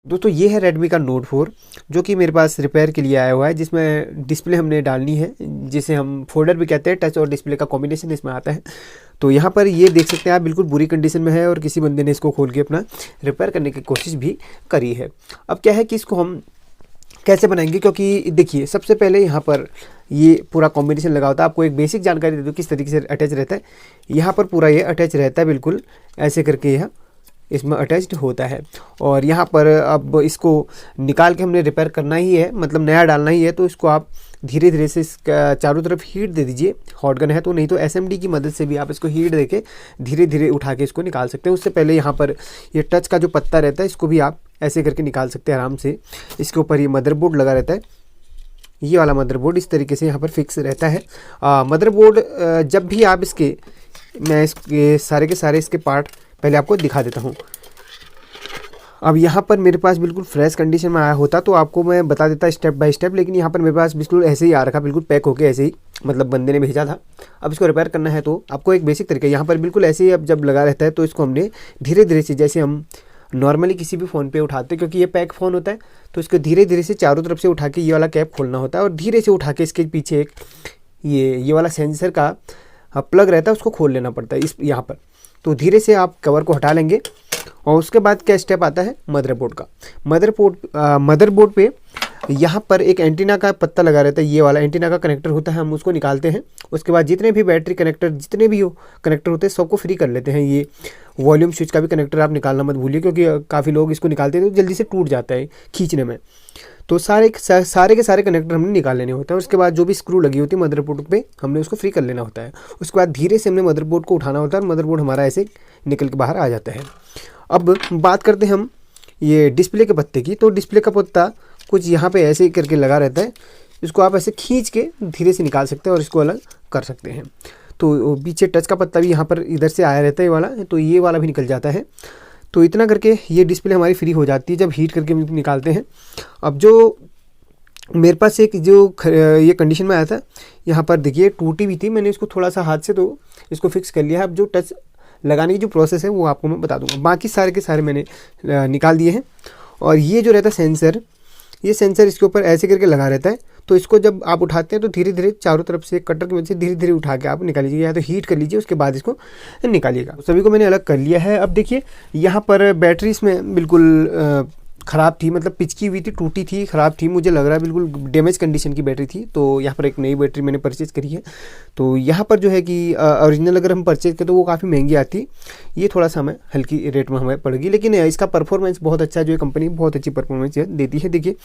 दोस्तों ये है Redmi का Note 4 जो कि मेरे पास रिपेयर के लिए आया हुआ है, जिसमें डिस्प्ले हमने डालनी है, जिसे हम फोल्डर भी कहते हैं। टच और डिस्प्ले का कॉम्बिनेशन इसमें आता है। तो यहाँ पर ये देख सकते हैं आप, बिल्कुल बुरी कंडीशन में है और किसी बंदे ने इसको खोल के अपना रिपेयर करने की कोशिश भी करी है। अब क्या है कि इसको हम कैसे बनाएंगे, क्योंकि देखिए सबसे पहले यहाँ पर ये पूरा कॉम्बिनेशन लगा होता है। आपको एक बेसिक जानकारी दे दूँ किस तरीके से अटैच रहता है। यहाँ पर पूरा ये अटैच रहता है, बिल्कुल ऐसे करके यह इसमें अटैच्ड होता है। और यहाँ पर अब इसको निकाल के हमने रिपेयर करना ही है, मतलब नया डालना ही है। तो इसको आप धीरे धीरे से इसका चारों तरफ हीट दे दीजिए, हॉट गन है तो, नहीं तो एसएमडी की मदद से भी आप इसको हीट देके धीरे धीरे उठा के इसको निकाल सकते हैं। उससे पहले यहाँ पर ये टच का जो पत्ता रहता है इसको भी आप ऐसे करके निकाल सकते हैं आराम से। इसके ऊपर ये मदरबोर्ड लगा रहता है, ये वाला मदरबोर्ड इस तरीके से यहाँ पर फिक्स रहता है। मदरबोर्ड जब भी आप इसके, मैं इसके सारे के सारे इसके पार्ट पहले आपको दिखा देता हूँ। अब यहाँ पर मेरे पास बिल्कुल फ्रेश कंडीशन में आया होता तो आपको मैं बता देता स्टेप बाय स्टेप, लेकिन यहाँ पर मेरे पास बिल्कुल ऐसे ही आ रखा, बिल्कुल पैक होके ऐसे ही, मतलब बंदे ने भेजा था। अब इसको रिपेयर करना है तो आपको एक बेसिक तरीका, यहाँ पर बिल्कुल ऐसे ही अब जब लगा रहता है तो इसको हमने धीरे धीरे से, जैसे हम नॉर्मली किसी भी फ़ोन पे उठाते हैं, क्योंकि ये पैक फ़ोन होता है, तो इसको धीरे धीरे से चारों तरफ से उठा के ये वाला कैप खोलना होता है और धीरे से उठा के इसके पीछे एक ये वाला सेंसर का प्लग रहता है, उसको खोल लेना पड़ता है इस यहाँ पर। तो धीरे से आप कवर को हटा लेंगे और उसके बाद क्या स्टेप आता है मदरबोर्ड का। मदरबोर्ड पे यहाँ पर एक एंटीना का पत्ता लगा रहता है, ये वाला एंटीना का कनेक्टर होता है, हम उसको निकालते हैं। उसके बाद जितने भी बैटरी कनेक्टर, जितने भी हो कनेक्टर होते हैं, सबको फ्री कर लेते हैं। ये वॉल्यूम स्विच का भी कनेक्टर आप निकालना मत भूलिए, क्योंकि काफ़ी लोग इसको निकालते हैं तो जल्दी से टूट जाता है खींचने में। तो सारे के सारे कनेक्टर हमने निकाल लेने होते हैं। उसके बाद जो भी स्क्रू लगी होती है मदरबोर्ड पे, हमने उसको फ्री कर लेना होता है। उसके बाद धीरे से हमने मदरबोर्ड को उठाना होता है और मदरबोर्ड हमारा ऐसे निकल के बाहर आ जाता है। अब बात करते हैं हम ये डिस्प्ले के पत्ते की। तो डिस्प्ले का पत्ता कुछ यहाँ पे ऐसे करके लगा रहता है, इसको आप ऐसे खींच के धीरे से निकाल सकते हैं और इसको अलग कर सकते हैं। तो पीछे टच का पत्ता भी यहाँ पर इधर से आया रहता है ये वाला, तो ये वाला भी निकल जाता है। तो इतना करके ये डिस्प्ले हमारी फ्री हो जाती है जब हीट करके हम निकालते हैं। अब जो मेरे पास एक जो ये कंडीशन में आया था, यहाँ पर देखिए टूटी भी थी, मैंने इसको थोड़ा सा हाथ से तो इसको फिक्स कर लिया है। अब जो टच लगाने की जो प्रोसेस है वो आपको मैं बता दूंगा। बाकी सारे के सारे मैंने निकाल दिए हैं। और ये जो रहता है सेंसर, ये सेंसर इसके ऊपर ऐसे करके लगा रहता है। तो इसको जब आप उठाते हैं तो धीरे धीरे चारों तरफ से कटर की मदद से धीरे धीरे उठा के आप निकाल लीजिए, या तो हीट कर लीजिए, उसके बाद इसको निकालिएगा। सभी को मैंने अलग कर लिया है। अब देखिए यहाँ पर बैटरी इसमें बिल्कुल ख़राब थी, मतलब पिचकी हुई थी, टूटी थी, ख़राब थी, मुझे लग रहा है बिल्कुल डैमेज कंडीशन की बैटरी थी। तो यहाँ पर एक नई बैटरी मैंने परचेज़ करी है। तो यहाँ पर जो है कि ओरिजिनल अगर हम परचेज़ करें तो वो काफ़ी महंगी आती, ये थोड़ा सा हमें हल्की रेट में हमें पड़ेगी, लेकिन इसका परफॉर्मेंस बहुत अच्छा है। जो कंपनी बहुत अच्छी परफॉर्मेंस देती है। देखिए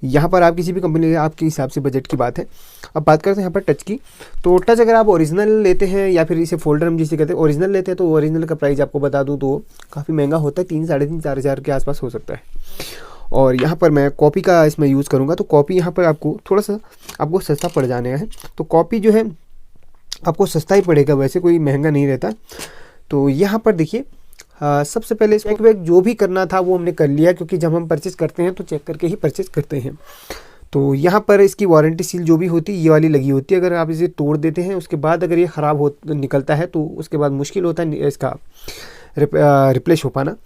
यहाँ पर आप किसी भी कंपनी आपके हिसाब से बजट की बात है। अब बात करते हैं यहाँ पर टच की। तो टच अगर आप ओरिजिनल लेते हैं या फिर इसे फोल्डर हम जिसे कहते हैं ओरिजिनल लेते हैं, तो ओरिजिनल का प्राइस आपको बता दूँ तो काफ़ी महंगा होता है, 3 साढ़े 3 4 हज़ार के आसपास हो सकता है। और यहाँ पर मैं कॉपी का इसमें यूज़ करूँगा, तो कॉपी यहाँ पर आपको थोड़ा सा आपको सस्ता पड़ जाने है। तो कॉपी जो है आपको सस्ता ही पड़ेगा, वैसे कोई महंगा नहीं रहता। तो यहाँ पर देखिए सबसे पहले चेक वेक जो भी करना था वो हमने कर लिया, क्योंकि जब हम परचेज़ करते हैं तो चेक करके ही परचेज़ करते हैं। तो यहाँ पर इसकी वारंटी सील जो भी होती है ये वाली लगी होती है। अगर आप इसे तोड़ देते हैं उसके बाद अगर ये ख़राब हो निकलता है तो उसके बाद मुश्किल होता है इसका रिप्लेस हो पाना।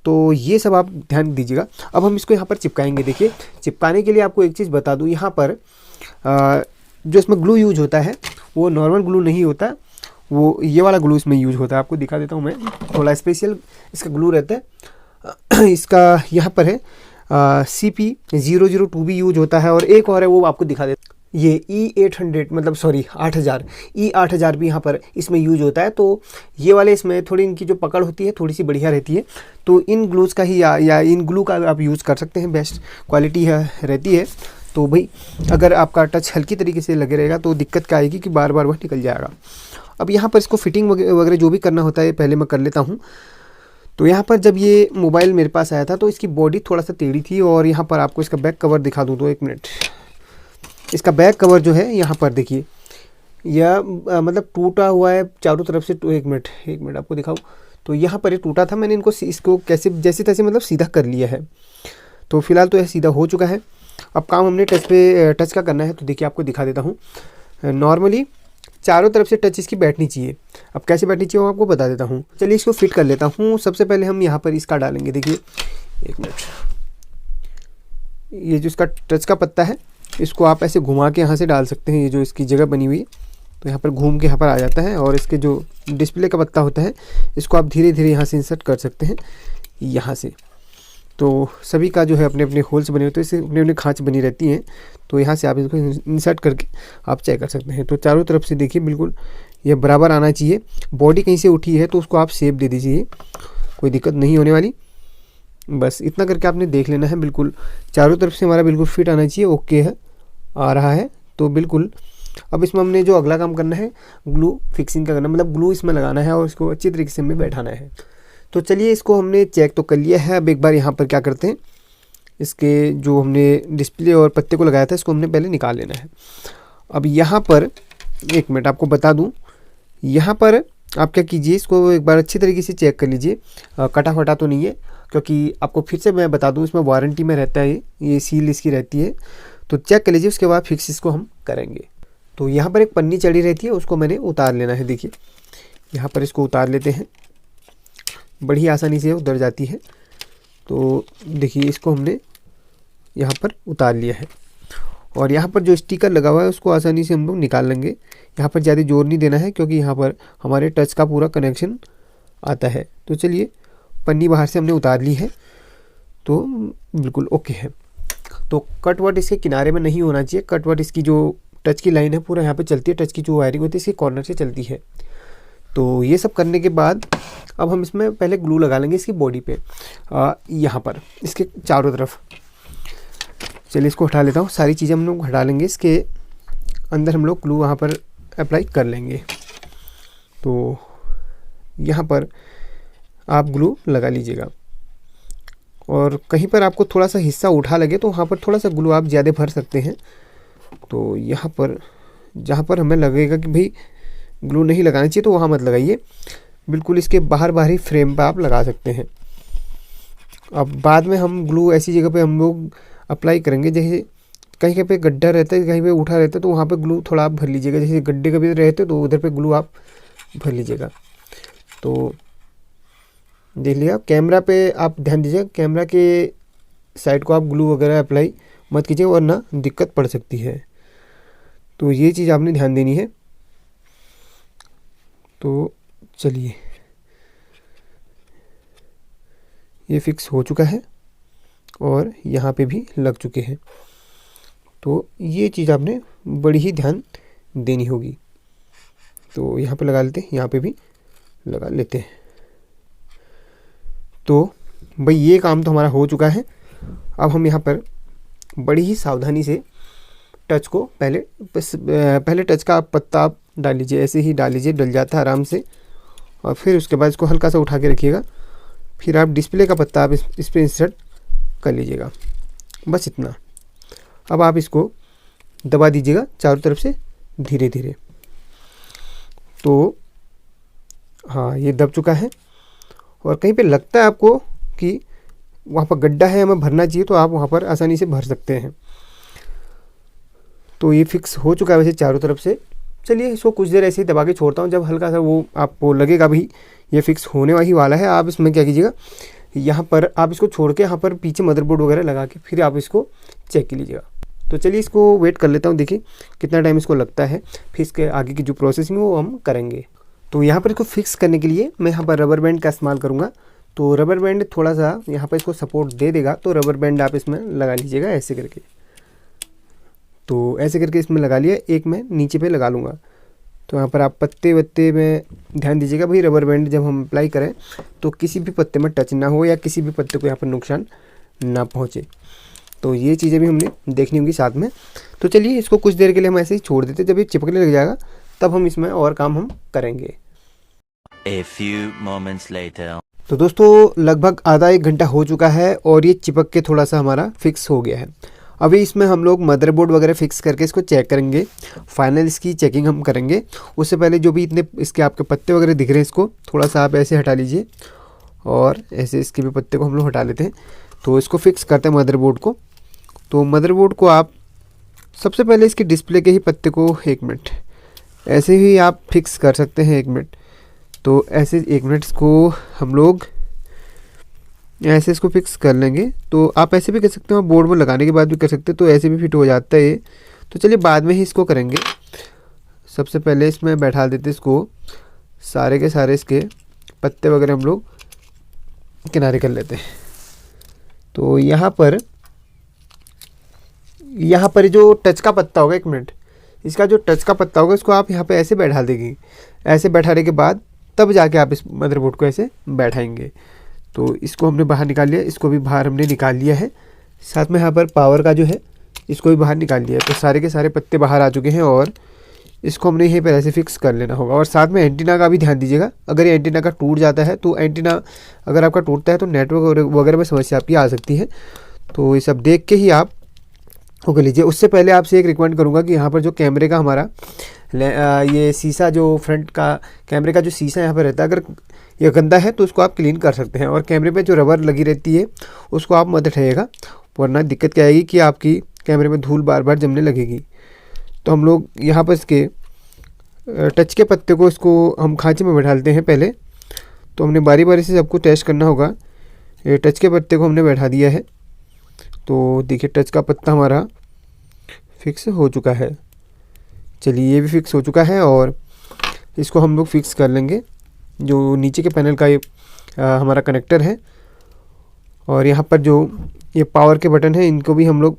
तो ये सब आप ध्यान दीजिएगा। अब हम इसको यहाँ पर चिपकाएंगे। देखिए चिपकाने के लिए आपको एक चीज़ बता दूँ, यहाँ पर जो इसमें ग्लू यूज होता है वो नॉर्मल ग्लू नहीं होता, वो ये वाला ग्लू इसमें यूज होता है। आपको दिखा देता हूँ मैं, थोड़ा स्पेशल इसका ग्लू रहता है। इसका यहाँ पर है CP002 भी यूज होता है, और एक और है वो आपको दिखा देता हूँ, ये E800 मतलब सॉरी 8000 E8000 भी यहाँ पर इसमें यूज होता है। तो ये वाले इसमें थोड़ी इनकी जो पकड़ होती है थोड़ी सी बढ़िया रहती है। तो इन ग्लूज़ का ही या इन ग्लू का आप यूज़ कर सकते हैं, बेस्ट क्वालिटी रहती है। तो भाई अगर आपका टच हल्की तरीके से लगे रहेगा तो दिक्कत क्या आएगी कि बार बार वह निकल जाएगा। अब यहाँ पर इसको फिटिंग वगैरह जो भी करना होता है पहले मैं कर लेता हूँ। तो यहाँ पर जब ये मोबाइल मेरे पास आया था तो इसकी बॉडी थोड़ा सा टेढ़ी थी, और यहाँ पर आपको इसका बैक कवर दिखा दूँ तो एक मिनट, इसका बैक कवर जो है यहाँ पर देखिए यह मतलब टूटा हुआ है चारों तरफ से। तो एक मिनट आपको दिखाऊँ। तो यहाँ पर ये टूटा था, मैंने इसको कैसे जैसे तैसे मतलब सीधा कर लिया है। तो फिलहाल तो यह सीधा हो चुका है। अब काम हमने टच का करना है। तो देखिए आपको दिखा देता हूँ। नॉर्मली चारों तरफ से टच इसकी बैठनी चाहिए। अब कैसे बैठनी चाहिए वो आपको बता देता हूँ। चलिए इसको फिट कर लेता हूँ। सबसे पहले हम यहाँ पर इसका डालेंगे। देखिए एक मिनट, ये जो इसका टच का पत्ता है इसको आप ऐसे घुमा के यहाँ से डाल सकते हैं। ये जो इसकी जगह बनी हुई है तो यहाँ पर घूम के यहाँ पर आ जाता है, और इसके जो डिस्प्ले का पत्ता होता है इसको आप धीरे धीरे यहाँ से इंसर्ट कर सकते हैं यहाँ से। तो सभी का जो है अपने अपने होल्स बने होते हैं, इससे अपने अपने खाँच बनी रहती हैं, तो यहाँ से आप इसको इंसर्ट करके आप चेक कर सकते हैं। तो चारों तरफ से देखिए बिल्कुल ये बराबर आना चाहिए। बॉडी कहीं से उठी है तो उसको आप शेप दे दीजिए, कोई दिक्कत नहीं होने वाली। बस इतना करके आपने देख लेना है, बिल्कुल चारों तरफ से हमारा बिल्कुल फिट आना चाहिए। ओके है, आ रहा है तो बिल्कुल। अब इसमें हमने जो अगला काम करना है ग्लू फिक्सिंग का करना, मतलब ग्लू इसमें लगाना है और इसको अच्छी तरीके से हमें बैठाना है। तो चलिए इसको हमने चेक तो कर लिया है। अब एक बार यहाँ पर क्या करते हैं, इसके जो हमने डिस्प्ले और पत्ते को लगाया था इसको हमने पहले निकाल लेना है। अब यहाँ पर एक मिनट आपको बता दूँ, यहाँ पर आप क्या कीजिए, इसको एक बार अच्छी तरीके से चेक कर लीजिए कटा फटा तो नहीं है, क्योंकि आपको फिर से मैं बता दूं इसमें वारंटी में रहता है, ये सील इसकी रहती है, तो चेक कर लीजिए। उसके बाद फिक्स इसको हम करेंगे। तो यहाँ पर एक पन्नी चढ़ी रहती है, उसको मैंने उतार लेना है। देखिए यहाँ पर इसको उतार लेते हैं, बड़ी आसानी से उतर जाती है। तो देखिए इसको हमने यहाँ पर उतार लिया है, और यहाँ पर जो स्टिकर लगा हुआ है उसको आसानी से हम लोग निकाल लेंगे। यहाँ पर ज़्यादा जोर नहीं देना है क्योंकि यहाँ पर हमारे टच का पूरा कनेक्शन आता है। तो चलिए पन्नी बाहर से हमने उतार ली है, तो बिल्कुल ओके है। तो कट वट इसके किनारे में नहीं होना चाहिए, कट वट इसकी जो टच की लाइन है पूरा यहाँ पे चलती है, टच की जो वायरिंग होती है इसके कॉर्नर से चलती है। तो ये सब करने के बाद अब हम इसमें पहले ग्लू लगा लेंगे इसकी बॉडी पे, यहाँ पर इसके चारों तरफ। चलिए इसको हटा लेता हूँ, सारी चीज़ें हम लोग हटा लेंगे, इसके अंदर हम लोग ग्लू वहाँ पर अप्लाई कर लेंगे। तो यहाँ पर आप ग्लू लगा लीजिएगा, और कहीं पर आपको थोड़ा सा हिस्सा उठा लगे तो वहाँ पर थोड़ा सा ग्लू आप ज़्यादा भर सकते हैं। तो यहाँ पर जहाँ पर हमें लगेगा कि भाई ग्लू नहीं लगाना चाहिए तो वहाँ मत लगाइए, बिल्कुल इसके बाहरी फ्रेम पर आप लगा सकते हैं। अब बाद में हम ग्लू ऐसी जगह पे हम लोग अप्लाई करेंगे, जैसे कहीं कहीं पे गड्ढा रहता है, कहीं पे उठा रहता है, तो वहाँ पे ग्लू थोड़ा आप भर लीजिएगा। जैसे गड्ढे कभी रहते तो उधर पे ग्लू आप भर लीजिएगा। तो देख लिया, कैमरा पे आप ध्यान दीजिए, कैमरा के साइड को आप ग्लू वगैरह अप्लाई मत कीजिए वरना दिक्कत पड़ सकती है। तो ये चीज़ आपने ध्यान देनी है। तो चलिए ये फिक्स हो चुका है और यहाँ पे भी लग चुके हैं। तो ये चीज़ आपने बड़ी ही ध्यान देनी होगी। तो यहाँ पे लगा लेते हैं, यहाँ पे भी लगा लेते हैं। तो भाई ये काम तो हमारा हो चुका है। अब हम यहाँ पर बड़ी ही सावधानी से टच को पहले टच का पत्ता आप डाल लीजिए, ऐसे ही डाल लीजिए, डल जाता है आराम से। और फिर उसके बाद इसको हल्का सा उठा के रखिएगा, फिर आप डिस्प्ले का पत्ता आप इस पर इंसर्ट कर लीजिएगा, बस इतना। अब आप इसको दबा दीजिएगा चारों तरफ से धीरे धीरे। तो हाँ ये दब चुका है, और कहीं पे लगता है आपको कि वहाँ पर गड्ढा है हमें भरना चाहिए तो आप वहाँ पर आसानी से भर सकते हैं। तो ये फिक्स हो चुका है वैसे चारों तरफ से। चलिए इसको कुछ देर ऐसे ही दबा के छोड़ता हूँ, जब हल्का सा वो आपको लगेगा भी ये फिक्स होने वाली वाला है, आप इसमें क्या कीजिएगा, यहाँ पर आप इसको छोड़ के यहाँ पर पीछे मदरबोर्ड वगैरह लगा के फिर आप इसको चेक कर लीजिएगा। तो चलिए इसको वेट कर लेता हूँ, देखिए कितना टाइम इसको लगता है, फिर इसके आगे की जो प्रोसेसिंग है वो हम करेंगे। तो यहाँ पर इसको फिक्स करने के लिए मैं यहाँ पर रबर बैंड का इस्तेमाल करूँगा। तो रबर बैंड थोड़ा सा यहाँ पर इसको सपोर्ट दे देगा, तो रबर बैंड आप इसमें लगा लीजिएगा ऐसे करके। तो ऐसे करके इसमें लगा लिया, एक मैं नीचे पे लगा लूँगा। तो यहाँ पर आप पत्ते वत्ते में ध्यान दीजिएगा भाई, रबर बैंड जब हम अप्लाई करें तो किसी भी पत्ते में टच ना हो या किसी भी पत्ते को यहाँ पर नुकसान ना पहुँचे। तो ये चीज़ें भी हमने देखनी होंगी साथ में। तो चलिए इसको कुछ देर के लिए हम ऐसे ही छोड़ देते, जब ये चिपकने लग जाएगा तब हम इसमें और काम हम करेंगे। A few moments later. तो दोस्तों लगभग आधा एक घंटा हो चुका है और ये चिपक के थोड़ा सा हमारा फिक्स हो गया है। अभी इसमें हम लोग मदरबोर्ड वगैरह फिक्स करके इसको चेक करेंगे, फाइनल इसकी चेकिंग हम करेंगे। उससे पहले जो भी इतने इसके आपके पत्ते वगैरह दिख रहे हैं इसको थोड़ा सा आप ऐसे हटा लीजिए, और ऐसे इसके भी पत्ते को हम लोग हटा लेते हैं। तो इसको फिक्स करते हैं मदरबोर्ड को। तो मदरबोर्ड को आप सबसे पहले इसके डिस्प्ले के ही पत्ते को 1 मिनट ऐसे ही आप फिक्स कर सकते हैं, 1 मिनट। तो ऐसे 1 मिनट इसको हम लोग ऐसे इसको फिक्स कर लेंगे। तो आप ऐसे भी कर सकते हो, बोर्ड में लगाने के बाद भी कर सकते हो, तो ऐसे भी फिट हो जाता है ये। तो चलिए बाद में ही इसको करेंगे। सबसे पहले इसमें बैठा देते इसको, सारे के सारे इसके पत्ते वगैरह हम लोग किनारे कर लेते हैं। तो यहाँ पर जो टच का पत्ता होगा, 1 मिनट, इसका जो टच का पत्ता होगा इसको आप यहाँ पे ऐसे बैठा देंगे। ऐसे बैठाने के बाद तब जाके आप इस मदरबोर्ड को ऐसे बैठाएंगे। तो इसको हमने बाहर निकाल लिया, इसको भी बाहर हमने निकाल लिया है। साथ में यहाँ पर पावर का जो है इसको भी बाहर निकाल लिया है। तो सारे के सारे पत्ते बाहर आ चुके हैं और इसको हमने यहीं पर ऐसे फिक्स कर लेना होगा। और साथ में एंटीना का भी ध्यान दीजिएगा, अगर ये एंटीना का टूट जाता है तो एंटीना अगर आपका टूटता है तो नेटवर्क वगैरह में समस्या आपकी आ सकती है। तो ये सब देख के ही आप वो कर लीजिए। उससे पहले आपसे एक रिकमेंड करूँगा कि यहाँ पर जो कैमरे का हमारा ये शीशा, जो फ्रंट का कैमरे का जो शीशा यहाँ पर रहता है, अगर ये गंदा है तो उसको आप क्लीन कर सकते हैं। और कैमरे पे जो रबर लगी रहती है उसको आप मत हटाइएगा, वरना दिक्कत क्या आएगी कि आपकी कैमरे में धूल बार बार जमने लगेगी। तो हम लोग यहाँ पर इसके टच के पत्ते को इसको हम खांचे में बैठा लेते हैं पहले। तो हमने बारी बारी से सबको टेस्ट करना होगा। ये टच के पत्ते को हमने बैठा दिया है। तो देखिए टच का पत्ता हमारा फिक्स हो चुका है। चलिए ये भी फिक्स हो चुका है और इसको हम लोग फिक्स कर लेंगे। जो नीचे के पैनल का ये हमारा कनेक्टर है और यहाँ पर जो ये पावर के बटन है, इनको भी हम लोग,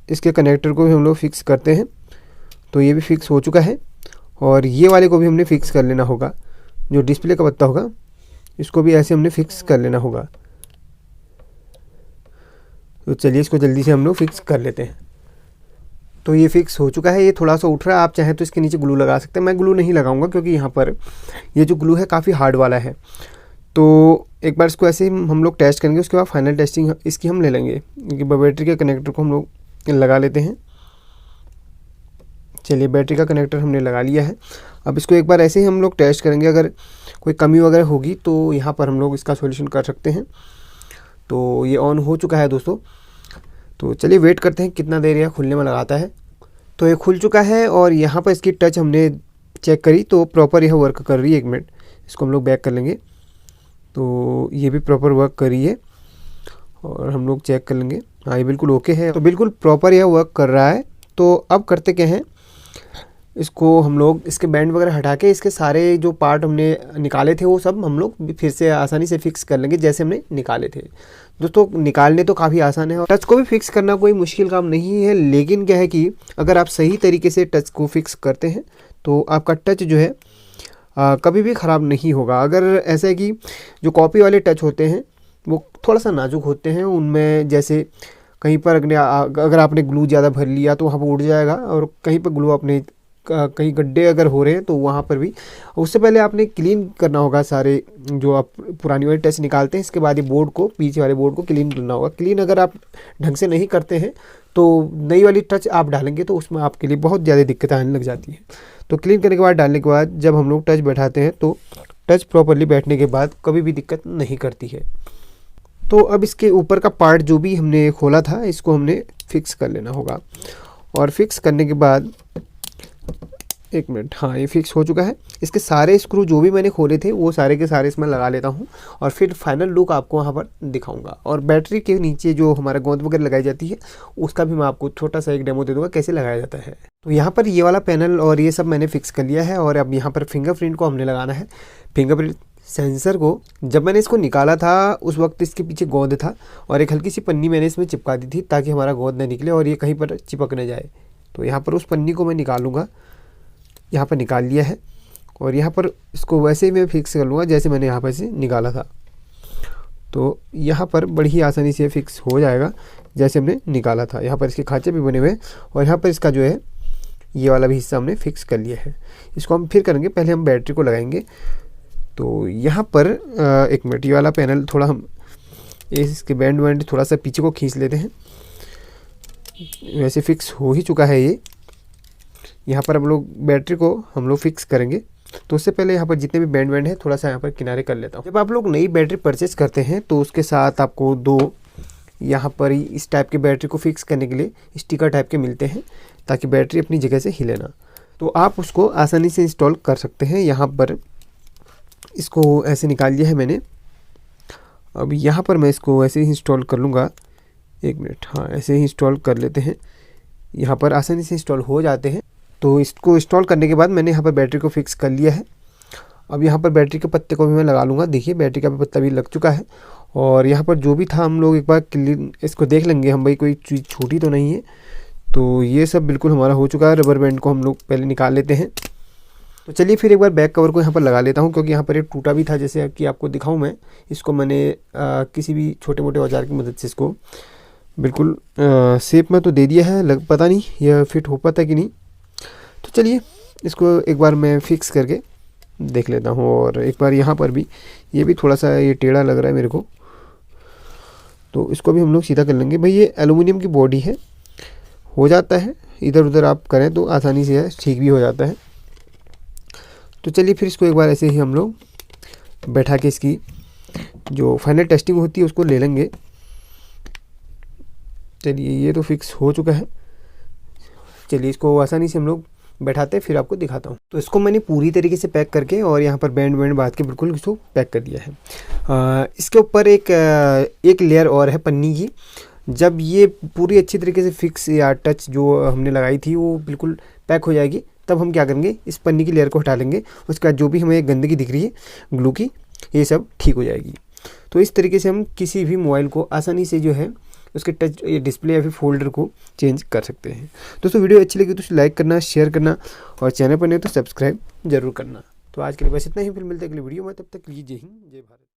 इसके कनेक्टर को भी हम लोग फिक्स करते हैं। तो ये भी फिक्स हो चुका है और ये वाले को भी हमने फिक्स कर लेना होगा। जो डिस्प्ले का पत्ता होगा इसको भी ऐसे हमने फिक्स कर लेना होगा। तो चलिए इसको जल्दी से हम लोग फिक्स कर लेते हैं। तो ये फिक्स हो चुका है। ये थोड़ा सा उठ रहा है, आप चाहें तो इसके नीचे ग्लू लगा सकते हैं। मैं ग्लू नहीं लगाऊंगा क्योंकि यहाँ पर ये जो ग्लू है काफ़ी हार्ड वाला है। तो एक बार इसको ऐसे ही हम लोग टेस्ट करेंगे, उसके बाद फाइनल टेस्टिंग इसकी हम ले लेंगे। क्योंकि बैटरी के कनेक्टर को हम लोग लगा लेते हैं। चलिए बैटरी का कनेक्टर हमने लगा लिया है। अब इसको एक बार ऐसे ही हम लोग टेस्ट करेंगे, अगर कोई कमी वगैरह होगी तो यहाँ पर हम लोग इसका सॉल्यूशन कर सकते हैं। तो ये ऑन हो चुका है दोस्तों। तो चलिए वेट करते हैं कितना देर यह खुलने में लगाता है। तो ये खुल चुका है और यहाँ पर इसकी टच हमने चेक करी तो प्रॉपर यह वर्क कर रही है। 1 मिनट, इसको हम लोग बैक कर लेंगे। तो ये भी प्रॉपर वर्क कर रही है और हम लोग चेक कर लेंगे। हाँ ये बिल्कुल ओके है। तो बिल्कुल प्रॉपर यह वर्क कर रहा है। तो अब करते क्या हैं, इसको हम लोग इसके बैंड वगैरह हटा के इसके सारे जो पार्ट हमने निकाले थे वो सब हम लोग फिर से आसानी से फिक्स कर लेंगे जैसे हमने निकाले थे। दोस्तों निकालने तो काफ़ी आसान है और टच को भी फिक्स करना कोई मुश्किल काम नहीं है। लेकिन क्या है कि अगर आप सही तरीके से टच को फिक्स करते हैं तो आपका टच जो है कभी भी ख़राब नहीं होगा। अगर ऐसा है कि जो कॉपी वाले टच होते हैं वो थोड़ा सा नाजुक होते हैं, उनमें जैसे कहीं पर अगर आपने ग्लू ज़्यादा भर लिया तो वहाँ पर उड़ जाएगा, और कहीं पर ग्लू आपने कहीं गड्ढे अगर हो रहे हैं तो वहाँ पर भी उससे पहले आपने क्लीन करना होगा सारे जो आप पुरानी वाली टच निकालते हैं। इसके बाद ये बोर्ड को, पीछे वाले बोर्ड को क्लीन करना होगा। क्लीन अगर आप ढंग से नहीं करते हैं तो नई वाली टच आप डालेंगे तो उसमें आपके लिए बहुत ज़्यादा दिक्कत आने लग जाती है। तो क्लीन करने के बाद, डालने के बाद जब हम लोग टच बैठाते हैं तो टच प्रॉपरली बैठने के बाद कभी भी दिक्कत नहीं करती है। तो अब इसके ऊपर का पार्ट जो भी हमने खोला था इसको हमने फिक्स कर लेना होगा। और फिक्स करने के बाद 1 मिनट, हाँ ये फिक्स हो चुका है। इसके सारे स्क्रू जो भी मैंने खोले थे वो सारे के सारे इसमें लगा लेता हूँ और फिर फाइनल लुक आपको वहाँ पर दिखाऊंगा। और बैटरी के नीचे जो हमारा गोंद वगैरह लगाई जाती है उसका भी मैं आपको छोटा सा एक डेमो दे दूँगा कैसे लगाया जाता है। तो यहाँ पर ये वाला पैनल और ये सब मैंने फिक्स कर लिया है और अब यहाँ पर फिंगरप्रिंट को हमने लगाना है। फिंगरप्रिंट सेंसर को जब मैंने इसको निकाला था उस वक्त इसके पीछे गोंद था और एक हल्की सी पन्नी मैंने इसमें चिपका दी थी ताकि हमारा गोंद ना निकले और ये कहीं पर चिपक न जाए। तो यहाँ पर उस पन्नी को मैं निकालूंगा, यहाँ पर निकाल लिया है और यहाँ पर इसको वैसे ही मैं फिक्स कर लूँगा जैसे मैंने यहाँ पर से निकाला था। तो यहाँ पर बड़ी ही आसानी से फिक्स हो जाएगा जैसे हमने निकाला था। यहाँ पर इसके खाँचे भी बने हुए हैं और यहाँ पर इसका जो है ये वाला भी हिस्सा हमने फिक्स कर लिया है। इसको हम फिर करेंगे, पहले हम बैटरी को लगाएंगे। तो यहाँ पर 1 मिनट, ये वाला पैनल थोड़ा हम इसके बैंड थोड़ा सा पीछे को खींच लेते हैं। वैसे फिक्स हो ही चुका है ये। यहाँ पर हम लोग बैटरी को हम लोग फिक्स करेंगे। तो उससे पहले यहाँ पर जितने भी बैंड है थोड़ा सा यहाँ पर किनारे कर लेता हूँ। जब आप लोग नई बैटरी परचेस करते हैं तो उसके साथ आपको 2 यहाँ पर इस टाइप के बैटरी को फिक्स करने के लिए स्टिकर टाइप के मिलते हैं ताकि बैटरी अपनी जगह से हिले ना। तो आप उसको आसानी से इंस्टॉल कर सकते हैं। यहाँ पर इसको ऐसे निकाल लिया है मैंने अब यहाँ पर मैं इसको ऐसे ही इंस्टॉल कर लूँगा। 1 मिनट, हाँ ऐसे ही इंस्टॉल कर लेते हैं। यहाँ पर आसानी से इंस्टॉल हो जाते हैं। तो इसको इंस्टॉल करने के बाद मैंने यहाँ पर बैटरी को फिक्स कर लिया है। अब यहाँ पर बैटरी के पत्ते को भी मैं लगा लूँगा। देखिए बैटरी का भी पत्ता भी लग चुका है। और यहाँ पर जो भी था हम लोग एक बार क्लीन इसको देख लेंगे हम, भाई कोई चीज़ छूटी तो नहीं है। तो ये सब बिल्कुल हमारा हो चुका है। रबर बैंड को हम लोग पहले निकाल लेते हैं। तो चलिए फिर एक बार बैक कवर को यहाँ पर लगा लेता हूँ, क्योंकि यहाँ पर एक टूटा भी था। जैसे कि आपको दिखाऊँ मैं, इसको मैंने किसी भी छोटे मोटे औजार की मदद से इसको बिल्कुल शेप में तो दे दिया है। पता नहीं यह फिट हो पाता कि नहीं। तो चलिए इसको एक बार मैं फिक्स करके देख लेता हूँ। और एक बार यहाँ पर भी, ये भी थोड़ा सा ये टेढ़ा लग रहा है मेरे को, तो इसको भी हम लोग सीधा कर लेंगे। भाई ये एलुमिनियम की बॉडी है, हो जाता है, इधर उधर आप करें तो आसानी से ठीक भी हो जाता है। तो चलिए फिर इसको एक बार ऐसे ही हम लोग बैठा के इसकी जो फाइनल टेस्टिंग होती है उसको ले लेंगे। चलिए ये तो फिक्स हो चुका है। चलिए इसको आसानी से हम लोग बैठाते हैं, फिर आपको दिखाता हूँ। तो इसको मैंने पूरी तरीके से पैक करके और यहाँ पर बैंड बांध के बिल्कुल इसको पैक कर दिया है। इसके ऊपर एक लेयर और है पन्नी की। जब ये पूरी अच्छी तरीके से फिक्स या टच जो हमने लगाई थी वो बिल्कुल पैक हो जाएगी, तब हम क्या करेंगे, इस पन्नी की लेयर को हटा लेंगे। उसके बाद जो भी हमें गंदगी दिख रही है ग्लू की, ये सब ठीक हो जाएगी। तो इस तरीके से हम किसी भी मोबाइल को आसानी से जो है उसके टच या डिस्प्ले या फिर फोल्डर को चेंज कर सकते हैं। दोस्तों वीडियो अच्छी लगी तो लाइक करना, शेयर करना और चैनल पर नहीं तो सब्सक्राइब जरूर करना। तो आज के लिए बस इतना ही, फिर मिलते हैं अगली वीडियो में। तब तक लीजिए जय हिंद, जय भारत।